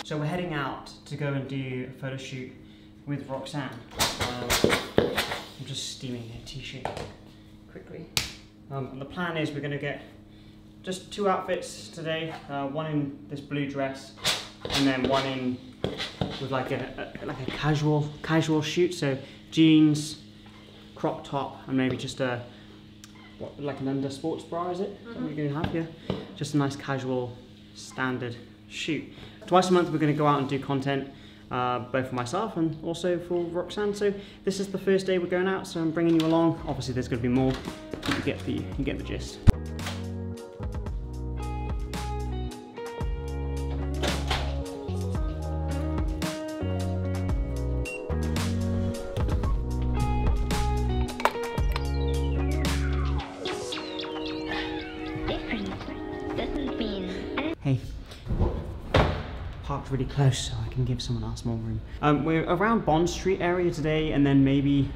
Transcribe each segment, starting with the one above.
So we're heading out to go and do a photo shoot with Roxanne. I'm just steaming a t-shirt quickly. The plan is we're going to get just 2 outfits today. One in this blue dress, and then one in with like a casual shoot. So jeans, crop top, and maybe just a like an under sports bra. Is it? Something you're going to have here? Just a nice casual standard shoot. Twice a month we're going to go out and do content, both for myself and also for Roxanne. So this is the first day we're going out, so I'm bringing you along. Obviously there's going to be more. You get the gist. Hey. Parked really close so I can give someone else more room. We're around Bond Street area today, and then maybe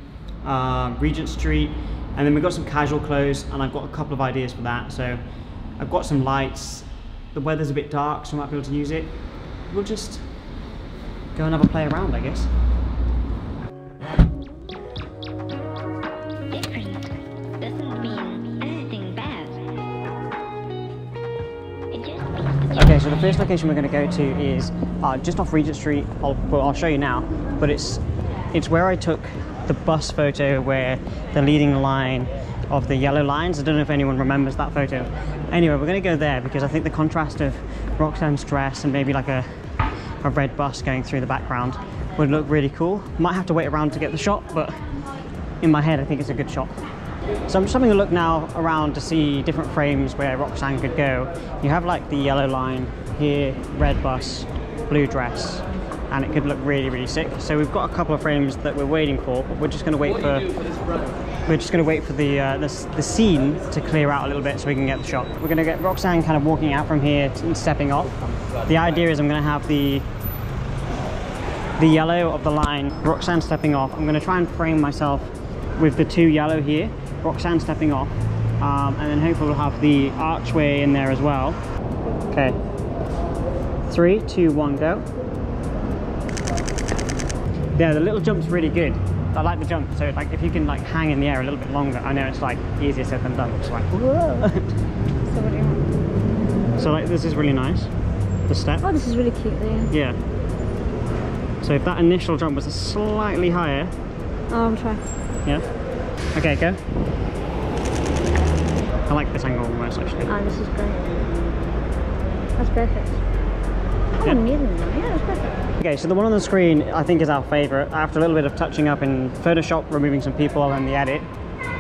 Regent Street, and then we've got some casual clothes, and I've got a couple of ideas for that. So I've got some lights. The weather's a bit dark, so I might be able to use it. We'll just go and have a play around, I guess. Okay, so the first location we're going to go to is just off Regent Street. I'll show you now, but it's where I took the bus photo where the leading line of the yellow lines. I don't know if anyone remembers that photo. Anyway, we're going to go there because I think the contrast of Roxanne's dress and maybe like a red bus going through the background would look really cool. Might have to wait around to get the shot, but in my head I think it's a good shot. So I'm just having a look now around to see different frames where Roxanne could go. You have like the yellow line here, red bus, blue dress, and it could look really, really sick. So we've got a couple of frames that we're waiting for, but we're just going to wait for the scene to clear out a little bit so we can get the shot. We're going to get Roxanne kind of walking out from here and stepping off. The idea is I'm going to have the yellow of the line, Roxanne stepping off. I'm going to try and frame myself with the 2 yellow here, Roxanne stepping off, and then hopefully we'll have the archway in there as well. Okay, 3, 2, 1, go. Yeah, the little jump's really good. I like the jump, so like if you can like hang in the air a little bit longer. I know it's like easier said than done. It's like, whoa. So what do you want? So like this is really nice, the step. Oh, this is really cute there. Yeah. So if that initial jump was slightly higher. Oh, I'm trying. Yeah. Okay, go. I like this angle almost actually. Ah, this is great. That's perfect. Oh, yeah. Yeah, that's perfect. Okay, so the one on the screen I think is our favourite. After a little bit of touching up in Photoshop, removing some people and the edit,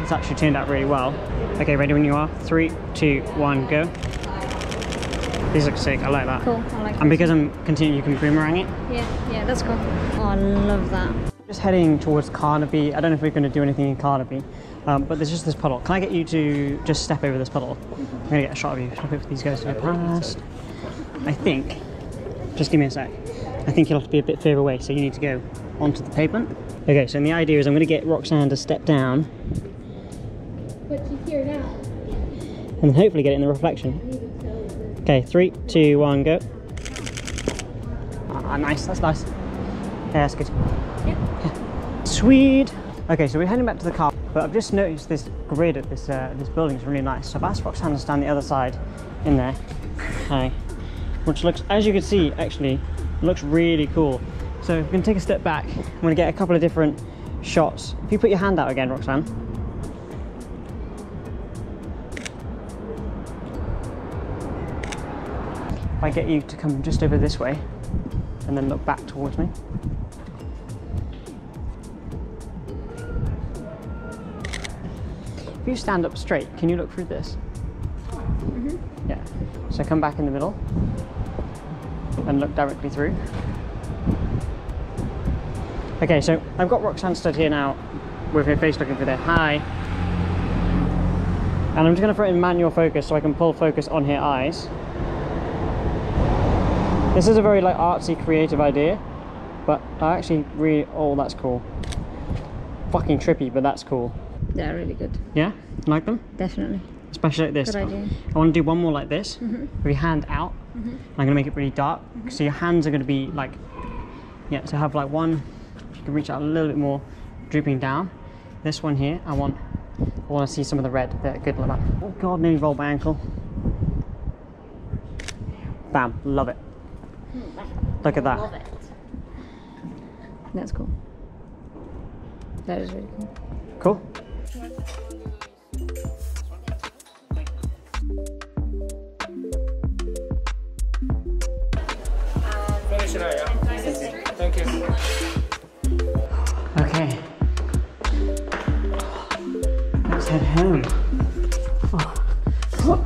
it's actually turned out really well. Okay, ready when you are. 3, 2, 1, go. These look sick. I like that. Cool. I like. And because I'm continuing, you can boomerang it. Yeah, that's cool. Oh, I love that. Just heading towards Carnaby. I don't know if we're going to do anything in Carnaby, but there's just this puddle. Can I get you to just step over this puddle? I'm going to get a shot of you. I'll wait for these guys to go past. I think, just give me a sec. I think you'll have to be a bit further away, so you need to go onto the pavement. Okay, so the idea is I'm going to get Roxanne to step down. But she's here now. And then hopefully get it in the reflection. Okay, 3, 2, 1, go. Ah, nice, that's nice. Yeah, that's good. Yep. Yeah. Sweet. Okay, so we're heading back to the car, but I've just noticed this grid at this building is really nice. So I've asked Roxanne to stand the other side in there. Okay. Which looks, as you can see, actually, looks really cool. So we're going to take a step back. I'm going to get a couple of different shots. If you put your hand out again, Roxanne. If I get you to come just over this way and then look back towards me. If you stand up straight, can you look through this? Mm-hmm. Yeah. So come back in the middle and look directly through. Okay, so I've got Roxanne stood here now with her face looking through there. Hi. And I'm just going to throw it in manual focus so I can pull focus on her eyes. This is a very like artsy, creative idea, but I actually really, oh, that's cool. Fucking trippy, but that's cool. They're really good. Yeah? Like them? Definitely. especially like this. Good idea. I want to do one more like this, with your hand out. I'm going to make it really dark, so your hands are going to be like, yeah, to have like one, you can reach out a little bit more, drooping down. This one here, I want to see some of the red. There, good like that. Oh God, nearly rolled my ankle. Bam, love it. Look at that. Love it. That's cool. That is really cool. Cool. Thank you. Okay. Let's head home. Oh.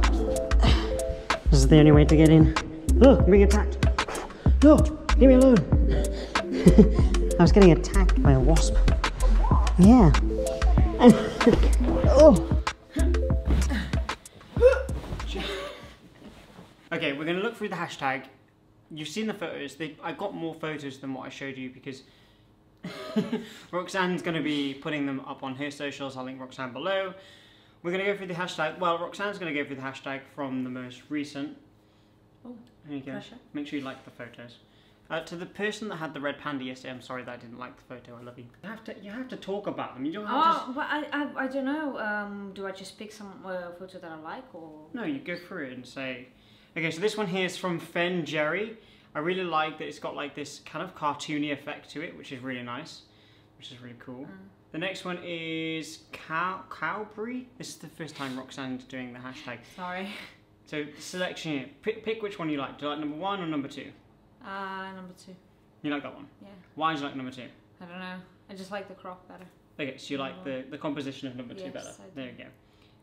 This is the only way to get in. Oh, I'm being attacked. No, leave me alone. I was getting attacked by a wasp. Yeah. Oh. Okay, we're gonna look through the hashtag. You've seen the photos. I got more photos than what I showed you because Roxanne's going to be putting them up on her socials. I'll link Roxanne below. We're going to go through the hashtag. Well, Roxanne's going to go through the hashtag from the most recent. Oh, there you go. Pressure. Make sure you like the photos. To the person that had the red panda yesterday, I'm sorry that I didn't like the photo. I love you. You have to talk about them. You don't have to. Well, I don't know. Do I just pick some photo that I like, or? No, you go through it and say. Okay, so this one here is from Fen Jerry. I really like that it's got like this kind of cartoony effect to it, which is really nice, which is really cool. The next one is Cowbury. This is the first time Roxanne's doing the hashtag. Sorry. So selection here. Pick which one you like. Do you like number 1 or number 2? Number 2. You like that one? Yeah. Why do you like number 2? I don't know. I just like the crop better. Okay, so you like the composition of number 2 better. There you go.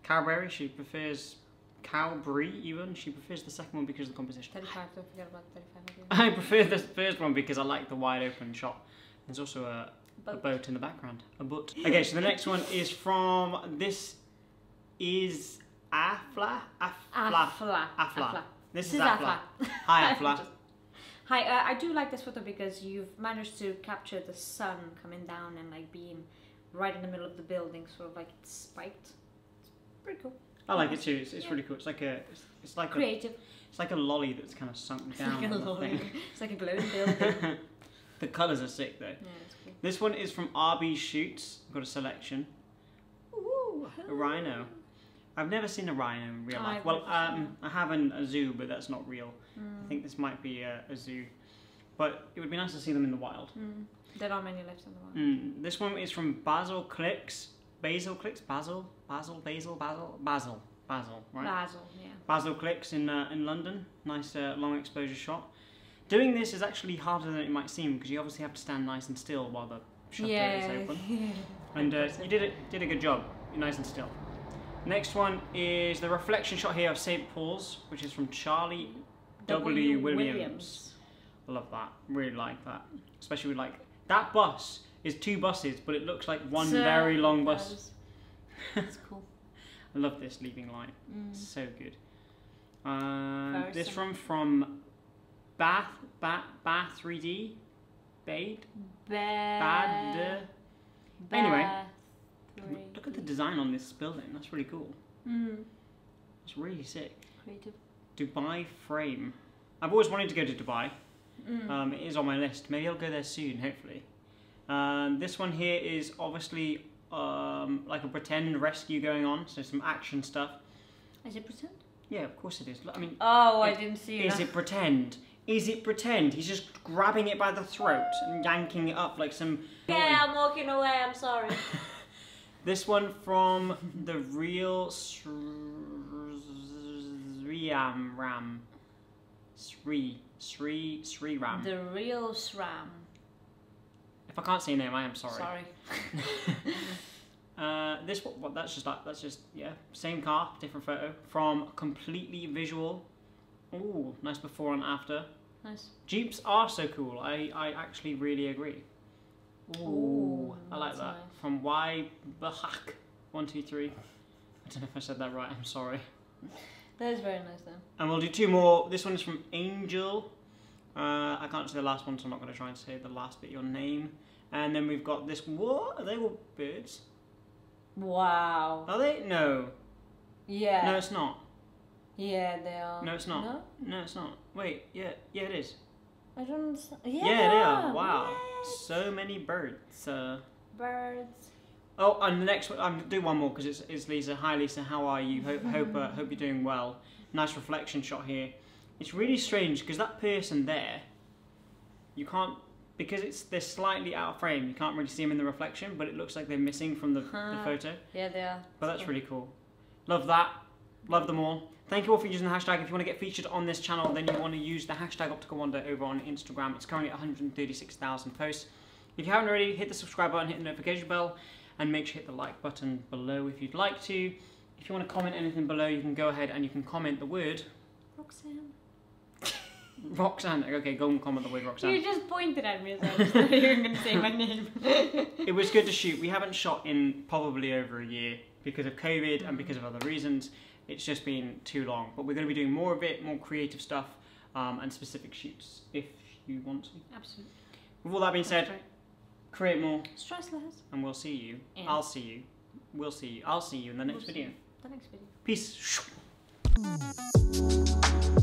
Cowberry, she prefers Cowbury even. She prefers the second one because of the composition. 35, don't forget about 35. I prefer the first one because I like the wide open shot. There's also a boat in the background. A boat. Okay, so the next one is from, this is Afla. This is Afla. Hi Afla. Hi, I do like this photo because you've managed to capture the sun coming down and like being right in the middle of the building, sort of like it's spiked. It's pretty cool. I like it too. It's really cool. It's like creative. It's like a lolly that's kind of sunk down. Like a lolly. It's like a glowing building. The colours are sick though. Yeah, it's cool. This one is from RB Shoots. I've got a selection. Ooh, a rhino. I've never seen a rhino in real life. Well, I have a zoo, but that's not real. I think this might be a zoo, but it would be nice to see them in the wild. There aren't many left in the wild. This one is from Basil Clicks. Basil Clicks? Basil, right? Basil, yeah. Basil Clicks in London. Nice long exposure shot. Doing this is actually harder than it might seem because you obviously have to stand nice and still while the shutter is open. And you did a good job. You're nice and still. Next one is the reflection shot here of St. Paul's, which is from Charlie W. Williams. I love that. Really like that. Especially with like that bus is 2 buses, but it looks like one very long bus. That's cool. I love this leaving line. It's so good. This one from Bath 3D. Anyway, look at the design on this building. That's really cool. It's really sick. Creative. Dubai frame. I've always wanted to go to Dubai. It is on my list. Maybe I'll go there soon, hopefully. This one here is obviously like a pretend rescue going on, so some action stuff. Is it pretend? Yeah, of course it is. I mean, I didn't see that. Is it pretend? Is it pretend? He's just grabbing it by the throat and yanking it up like some... Yeah, I'm walking away, I'm sorry. This one from the real Sri Ram. The real SRAM. If I can't say your name, I am sorry. Sorry. This what that's just yeah, same car, different photo from Completely Visual. Ooh, nice before and after. Nice. Jeeps are so cool. I actually really agree. Ooh, I like that. Nice. From Y Bahak 123. I don't know if I said that right. I'm sorry. That is very nice then. And we'll do 2 more. This one is from Angel. I can't say the last one, so I'm not going to try and say the last bit, your name. And then we've got this. What? Are they all birds? Wow. Are they? No. Yeah. No, it's not. Yeah, they are. No, it's not. No? No, it's not. Wait, yeah, it is. I don't understand. Yeah, They are. Wow. What? So many birds. Birds. Oh, and the next one, I'm gonna do one more because it's Lisa. Hi Lisa, how are you? Hope you're doing well. Nice reflection shot here. It's really strange because that person there, you can't, because they're slightly out of frame. You can't really see them in the reflection, but it looks like they're missing from the photo. Yeah, they are. But that's really cool. Love that. Love them all. Thank you all for using the hashtag. If you want to get featured on this channel, then you want to use the hashtag Opticalwander over on Instagram. It's currently at 136,000 posts. If you haven't already, hit the subscribe button, hit the notification bell, and make sure you hit the like button below if you'd like to. If you want to comment anything below, you can go ahead and you can comment the word Roxanne. Roxanne. Okay, go and comment the word Roxanne. You just pointed at me, so I was not even going to say my name. It was good to shoot. We haven't shot in probably over a year because of COVID and because of other reasons. It's just been too long. But we're going to be doing more of it, more creative stuff, and specific shoots if you want to. Absolutely. With all that being said, create more. Stress less. And we'll see you. And I'll see you. We'll see you. I'll see you in the next video. The next video. Peace.